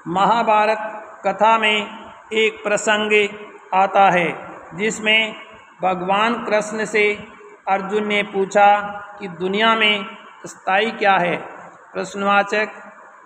महाभारत कथा में एक प्रसंग आता है जिसमें भगवान कृष्ण से अर्जुन ने पूछा कि दुनिया में स्थायी क्या है। प्रश्नवाचक।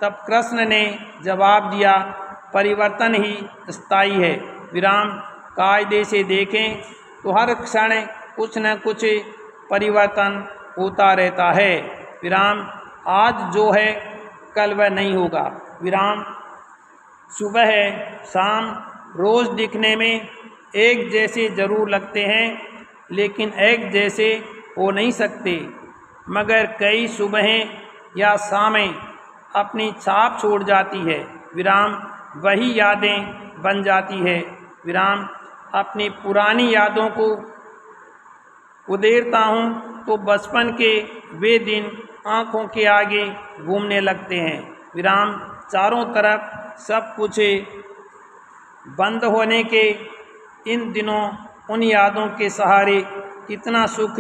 तब कृष्ण ने जवाब दिया, परिवर्तन ही स्थायी है। विराम। कायदे से देखें तो हर क्षण कुछ न कुछ परिवर्तन होता रहता है। विराम। आज जो है कल वह नहीं होगा। विराम। सुबह है शाम रोज़ दिखने में एक जैसे जरूर लगते हैं, लेकिन एक जैसे हो नहीं सकते। मगर कई सुबहें या शामें अपनी छाप छोड़ जाती है। विराम। वही यादें बन जाती है। विराम। अपनी पुरानी यादों को उदेरता हूँ तो बचपन के वे दिन आँखों के आगे घूमने लगते हैं। विराम। चारों तरफ सब कुछ बंद होने के इन दिनों उन यादों के सहारे कितना सुख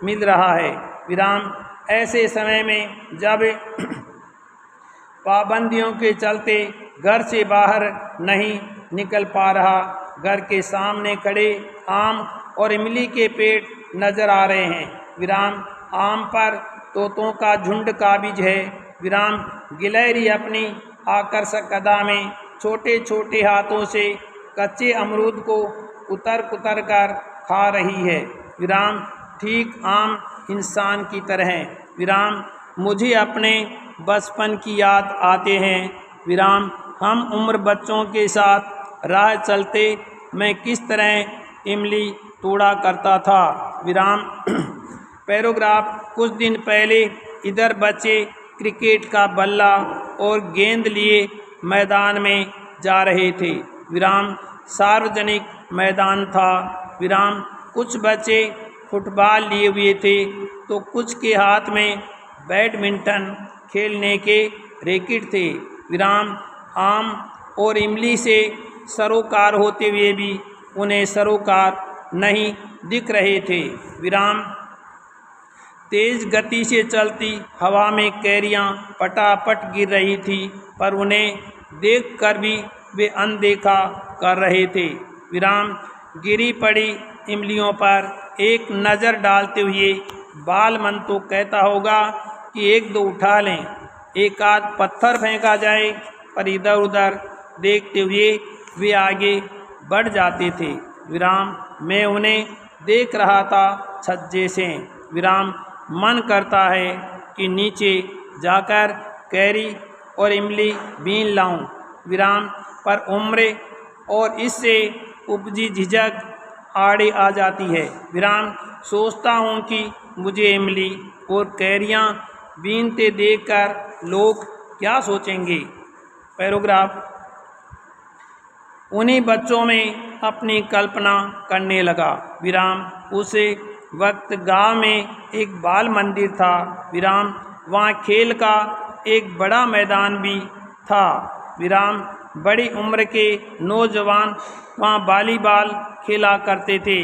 मिल रहा है। विराम। ऐसे समय में जब पाबंदियों के चलते घर से बाहर नहीं निकल पा रहा, घर के सामने खड़े आम और इमली के पेड़ नजर आ रहे हैं। विराम। आम पर तोतों का झुंड काबिज है। विराम। गिलहरी अपनी आकर्षक अदा में छोटे छोटे हाथों से कच्चे अमरूद को कुतर कुतर कर खा रही है। विराम। ठीक आम इंसान की तरह। विराम। मुझे अपने बचपन की याद आते हैं। विराम। हम उम्र बच्चों के साथ राह चलते मैं किस तरह इमली तोड़ा करता था। विराम। पैराग्राफ। कुछ दिन पहले इधर बच्चे क्रिकेट का बल्ला और गेंद लिए मैदान में जा रहे थे। विराम। सार्वजनिक मैदान था। विराम। कुछ बच्चे फुटबॉल लिए हुए थे तो कुछ के हाथ में बैडमिंटन खेलने के रैकेट थे। विराम। आम और इमली से सरोकार होते हुए भी उन्हें सरोकार नहीं दिख रहे थे। विराम। तेज गति से चलती हवा में कैरियां पटापट गिर रही थी, पर उन्हें देखकर भी वे अनदेखा कर रहे थे। विराम। गिरी पड़ी इमलियों पर एक नज़र डालते हुए बालमन तो कहता होगा कि एक दो उठा लें, एक आध पत्थर फेंका जाए, पर इधर उधर देखते हुए वे आगे बढ़ जाते थे। विराम। मैं उन्हें देख रहा था छज्जे से। विराम। मन करता है कि नीचे जाकर कैरी और इमली बीन लाऊं। विराम। पर उम्र और इससे उपजी झिझक आड़े आ जाती है। विराम। सोचता हूँ कि मुझे इमली और कैरियाँ बीनते देखकर लोग क्या सोचेंगे। पैराग्राफ। उन्हीं बच्चों में अपनी कल्पना करने लगा। विराम। उसे वक्त गांव में एक बाल मंदिर था। विराम। वहाँ खेल का एक बड़ा मैदान भी था। विराम। बड़ी उम्र के नौजवान वहाँ वॉलीबॉल खेला करते थे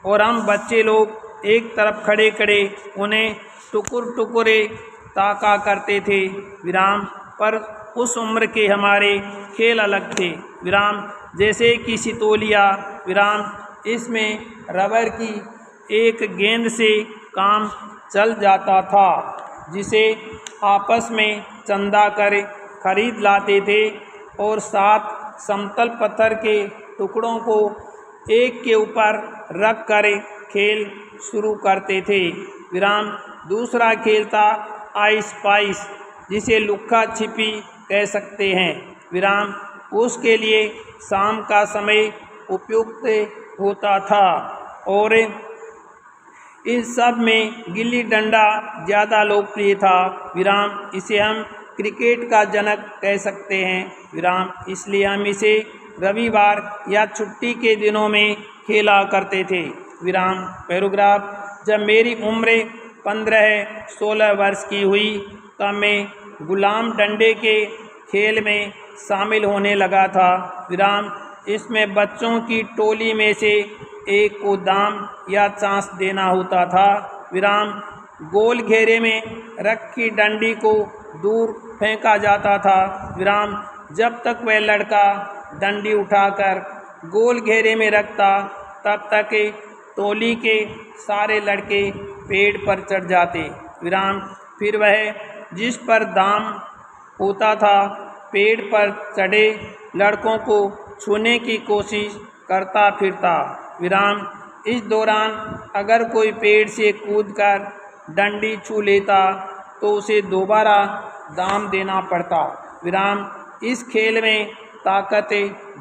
और हम बच्चे लोग एक तरफ खड़े खड़े उन्हें टुकुर टुकुरे ताका करते थे। विराम। पर उस उम्र के हमारे खेल अलग थे। विराम। जैसे कि सितोलिया। विराम। इसमें रबर की एक गेंद से काम चल जाता था, जिसे आपस में चंदा कर खरीद लाते थे और 7 समतल पत्थर के टुकड़ों को एक के ऊपर रख कर खेल शुरू करते थे। विराम। दूसरा खेल था आइस पाइस, जिसे लुक्का छिपी कह सकते हैं। विराम। उसके लिए शाम का समय उपयुक्त होता था और इन सब में गिल्ली डंडा ज़्यादा लोकप्रिय था। विराम। इसे हम क्रिकेट का जनक कह सकते हैं। विराम। इसलिए हम इसे रविवार या छुट्टी के दिनों में खेला करते थे। विराम। पैराग्राफ। जब मेरी उम्र 15-16 वर्ष की हुई तब मैं गुलाम डंडे के खेल में शामिल होने लगा था। विराम। इसमें बच्चों की टोली में से एक को दाम या चांस देना होता था। विराम। गोल घेरे में रखी डंडी को दूर फेंका जाता था। विराम। जब तक वह लड़का डंडी उठाकर गोल घेरे में रखता तब तक टोली के सारे लड़के पेड़ पर चढ़ जाते। विराम। फिर वह जिस पर दाम होता था पेड़ पर चढ़े लड़कों को छूने की कोशिश करता फिरता। विराम। इस दौरान अगर कोई पेड़ से कूदकर डंडी छू लेता तो उसे दोबारा दाम देना पड़ता। विराम। इस खेल में ताकत,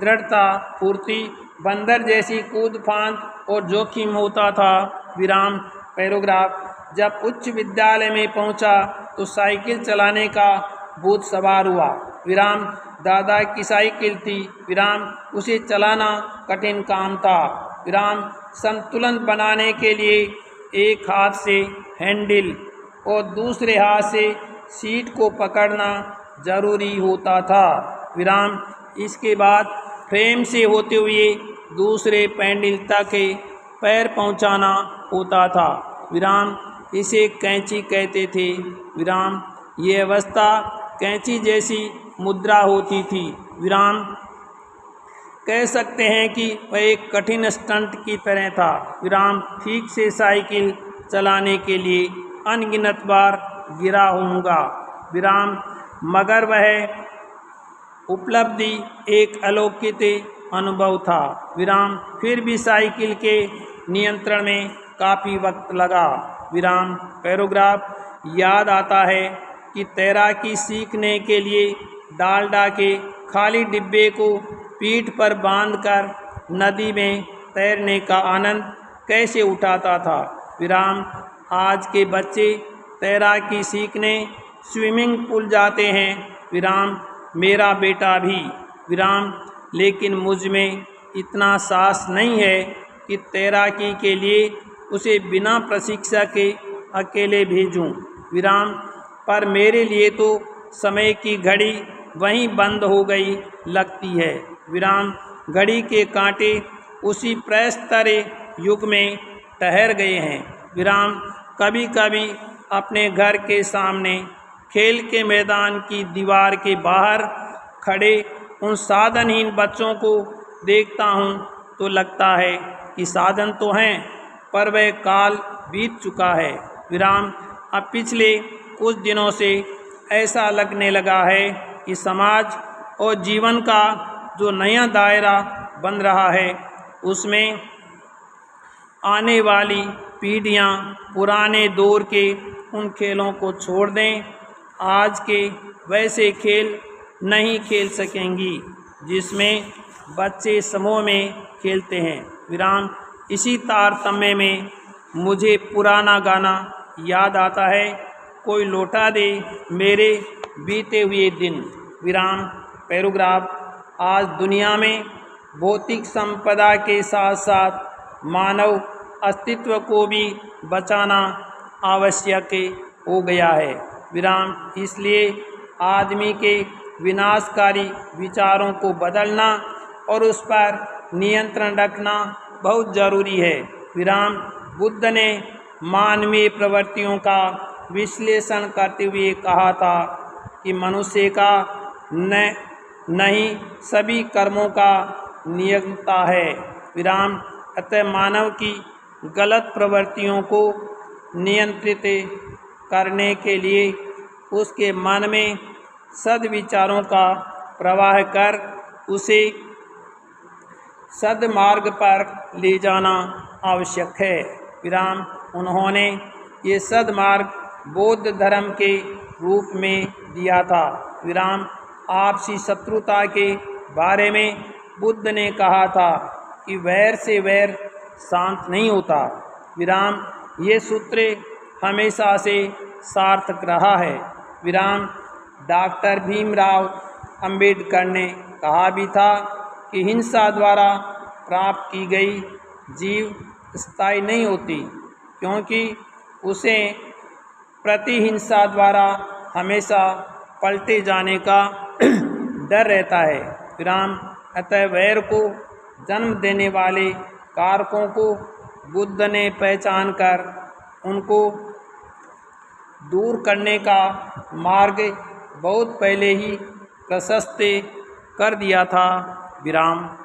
दृढ़ता, फुर्ती, बंदर जैसी कूद फांद और जोखिम होता था। विराम। पैराग्राफ। जब उच्च विद्यालय में पहुंचा तो साइकिल चलाने का भूत सवार हुआ। विराम। दादा की साइकिल थी। विराम। उसे चलाना कठिन काम था। विराम। संतुलन बनाने के लिए एक हाथ से हैंडल और दूसरे हाथ से सीट को पकड़ना जरूरी होता था। विराम। इसके बाद फ्रेम से होते हुए दूसरे पैडल तक पैर पहुंचाना होता था। विराम। इसे कैंची कहते थे। विराम। ये अवस्था कैंची जैसी मुद्रा होती थी। विराम। कह सकते हैं कि वह एक कठिन स्टंट की तरह था। विराम। ठीक से साइकिल चलाने के लिए अनगिनत बार गिरा होऊंगा। विराम। मगर वह उपलब्धि एक अलौकिक अनुभव था। विराम। फिर भी साइकिल के नियंत्रण में काफ़ी वक्त लगा। विराम। पैराग्राफ। याद आता है कि तैराकी सीखने के लिए डालडा के खाली डिब्बे को पीठ पर बांधकर नदी में तैरने का आनंद कैसे उठाता था। विराम। आज के बच्चे तैराकी सीखने स्विमिंग पूल जाते हैं। विराम। मेरा बेटा भी। विराम। लेकिन मुझ में इतना साहस नहीं है कि तैराकी के लिए उसे बिना प्रशिक्षक के अकेले भेजूं। विराम। पर मेरे लिए तो समय की घड़ी वहीं बंद हो गई लगती है। विराम। घड़ी के कांटे उसी प्रस्तर युग में ठहर गए हैं। विराम। कभी कभी अपने घर के सामने खेल के मैदान की दीवार के बाहर खड़े उन साधनहीन बच्चों को देखता हूँ तो लगता है कि साधन तो हैं पर वह काल बीत चुका है। विराम। अब पिछले कुछ दिनों से ऐसा लगने लगा है कि समाज और जीवन का जो नया दायरा बन रहा है उसमें आने वाली पीढ़ियाँ पुराने दौर के उन खेलों को छोड़ दें। आज के वैसे खेल नहीं खेल सकेंगी जिसमें बच्चे समूह में खेलते हैं। विराम। इसी तारतम्य में मुझे पुराना गाना याद आता है, कोई लौटा दे मेरे बीते हुए दिन। विराम। पैराग्राफ। आज दुनिया में भौतिक संपदा के साथ साथ मानव अस्तित्व को भी बचाना आवश्यक हो गया है। विराम। इसलिए आदमी के विनाशकारी विचारों को बदलना और उस पर नियंत्रण रखना बहुत ज़रूरी है। विराम। बुद्ध ने मानवीय प्रवृत्तियों का विश्लेषण करते हुए कहा था कि मनुष्य का नहीं सभी कर्मों का नियंता है। विराम। अतः मानव की गलत प्रवृत्तियों को नियंत्रित करने के लिए उसके मन में सद्विचारों का प्रवाह कर उसे सद्मार्ग पर ले जाना आवश्यक है। विराम। उन्होंने ये सद्मार्ग बौद्ध धर्म के रूप में दिया था। विराम। आपसी शत्रुता के बारे में बुद्ध ने कहा था कि वैर से वैर शांत नहीं होता। विराम। ये सूत्र हमेशा से सार्थक रहा है। विराम। डॉक्टर भीमराव अंबेडकर ने कहा भी था कि हिंसा द्वारा प्राप्त की गई जीव स्थायी नहीं होती क्योंकि उसे प्रतिहिंसा द्वारा हमेशा पलटे जाने का डर रहता है। विराम। अतः वैर को जन्म देने वाले कारकों को बुद्ध ने पहचान कर उनको दूर करने का मार्ग बहुत पहले ही प्रशस्त कर दिया था। विराम।